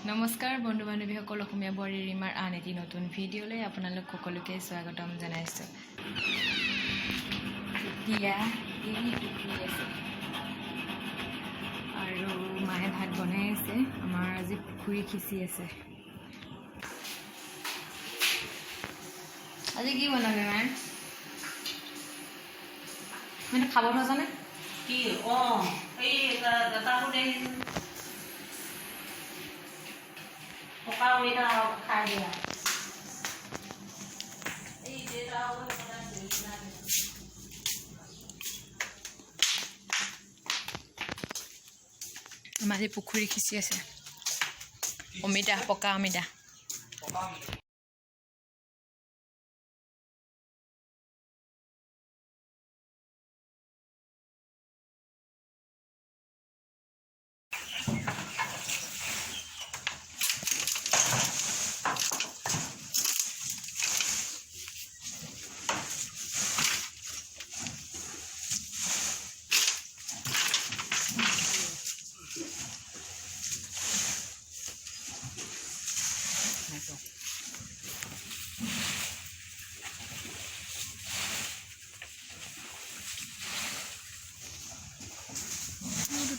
নমস্কাৰ বন্ধু বান্ধৱীসকল অসমীয়া বোৱাৰী ৰীমাৰ আন এটি নতুন ভিডিঅ'লৈ আপোনালোক সকলোকে স্বাগতম জনাইছোঁ। এতিয়া আৰু মায়ে ভাত বনাই আছে। আমাৰ আজি পুখুৰী খিচি আছে। আজি কি বনাবি মায়ে? মানে খাব নাজানে কি এই দাদাটো দে পকা উৰিটা খাই দিয়া এই দেউতা আমাৰ আজি পুখুৰী খিচি আছে। অমিতা, পকা অমিতা।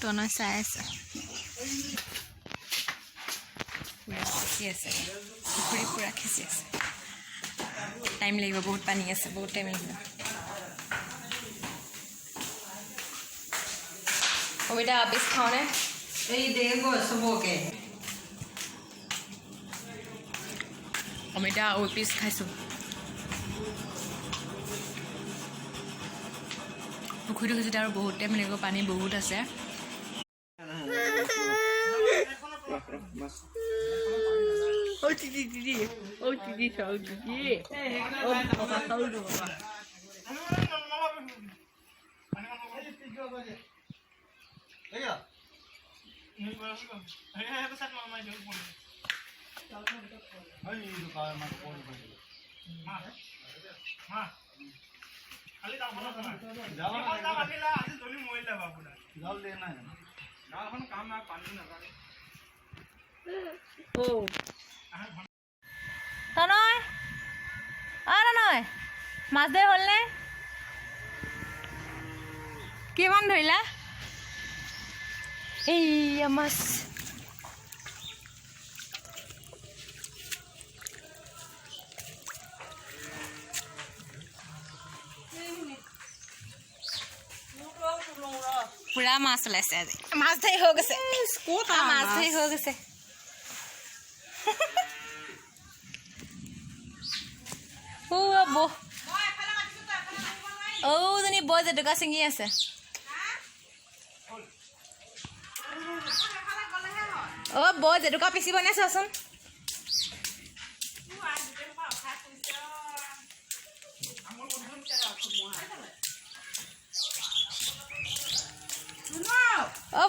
টনা চাই আছে, পুৰা খিচি আছে, পুখুৰী পুৰা খিচি আছে। টাইম লাগিব, বহুত পানী আছে, বহুত টাইম লাগিব। অমিতা আপিচ খাওঁনে? এই দেব চবকে অমিতা পিচ খাইছোঁ। পুখুৰীটো খোজোতে আৰু বহুত টাইম লাগিব, পানী বহুত আছে। তনয় তনয় মাছ ধৰি হ'লনে? কিমান ধৰিলা? এইয়া মাছ। পুৰা মাছ ওলাইছে আজি। মাছ ধৰি হৈ গৈছে, মাছ ধৰি হৈ গৈছে। জনী বৌ জেতুকা ছিঙি আছে। বৌ জেতুকা পিচিব নে চোৱাচোন।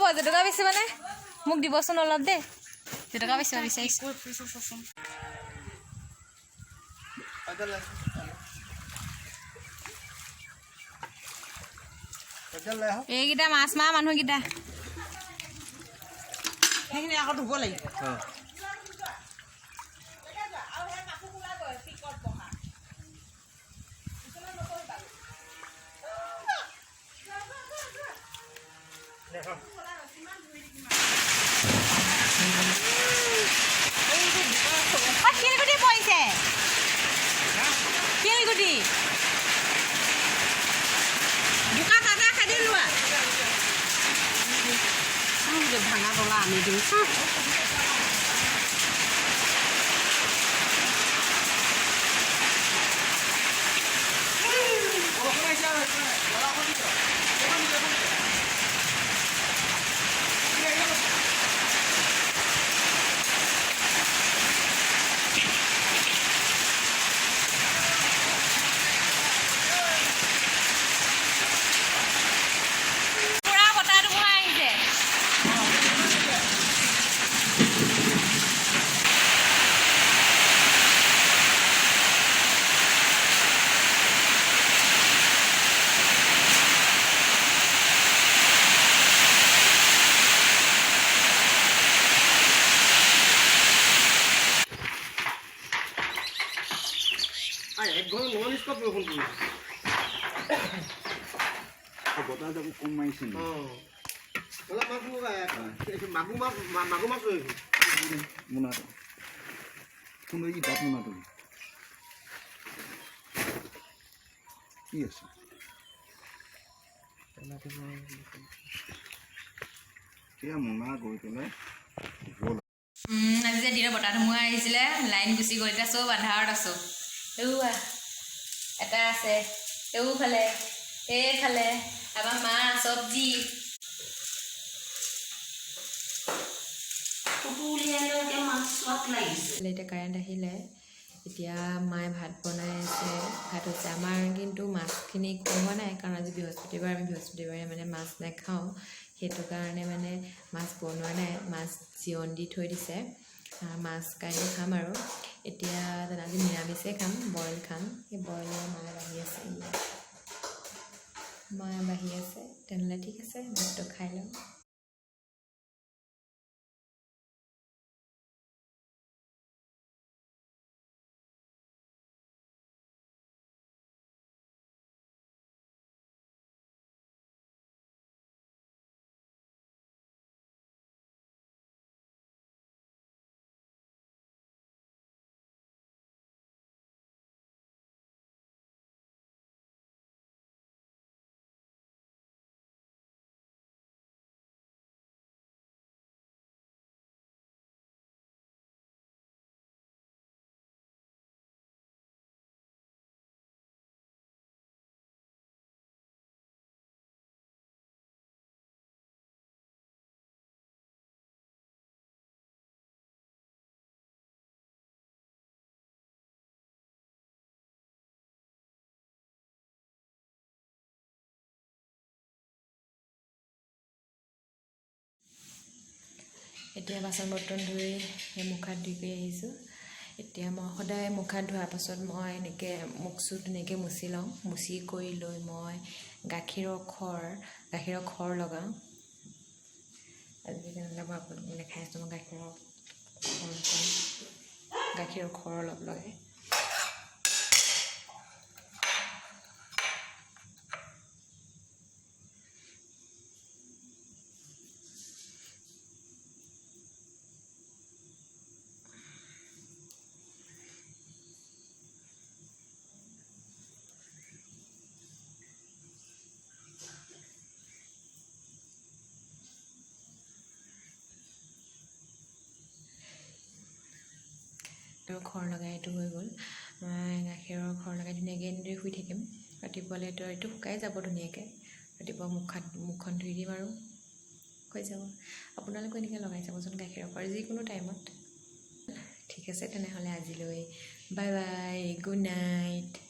বৌ জেতুকা পিচিবনে? মোক দিবচোন অলপ দেই, জেতুকা পিচিব বিচাৰিছোঁ। এইকেইটা মাছ মাৰা মানুহকেইটা সেইখিনি আকৌ ধুব লাগিব। শিলগুটি পৰিছে, শিলগুটি বোকা তাতে খাই লোৱা ভাঙা তলা আনি দিওঁ। স্কপ বৰষুণ পৰিছে বতাহ যাব কম মাৰিছে নি অলপ মাগুৰ মাছ লৈ মোনাটো কোনো ই তাত মোনাটো কি আছে সেয়া মোনা গৈ পেলাই আজি যে দিনৰ বতাহ ধুমুহা আহিছিলে লাইন গুচি গ'ল এতিয়া চব আন্ধাৰত আছোঁ এটা আছে এইফালে এইফালে আমাৰ মা চব্জি এতিয়া কাৰেণ্ট আহিলে এতিয়া মায়ে ভাত বনাই আছে ভাত হৈছে আমাৰ কিন্তু মাছখিনি খোৱা নাই কাৰণ আজি বৃহস্পতিবাৰ আমি বৃহস্পতিবাৰে মানে মাছ নাখাওঁ সেইটো কাৰণে মানে মাছ বনোৱা নাই মাছ জিয়ন দি থৈ দিছে মাছ কাইলৈ খাম আৰু এতিয়া আজি নিৰামিষে খাম বইল খাম সেই বইলৰ মায়ে বাঢ়ি আছে তেনেহ'লে ঠিক আছে ভাতটো খাই লওঁ এতিয়া বাচন বৰ্তন ধুই সেই মুখ হাত ধুই কৰি আহিছোঁ এতিয়া মই সদায় মুখ হাত ধোৱাৰ পাছত মই এনেকৈ মুখ চুখ ধুনীয়াকৈ মুচি লওঁ মুচি কৰি লৈ মই গাখীৰৰ খৰ লগাওঁ আজি তেনেহ'লে মই আপোনালোকক দেখাই আছোঁ মই গাখীৰৰ খৰ অলপ লগাই খৰ লগাই এইটো হৈ গ'ল গাখীৰৰ খৰ লগাই ধুনীয়াকৈ এনেদৰে শুই থাকিম ৰাতিপুৱালৈ এইটো শুকাই যাব ধুনীয়াকৈ ৰাতিপুৱা মুখখন ধুই দিম আৰু হৈ যাব আপোনালোকে এনেকৈ লগাই যাবচোন গাখীৰৰ খৰ যিকোনো টাইমত ঠিক আছে তেনেহ'লে আজিলৈ বাই বাই গুড নাইট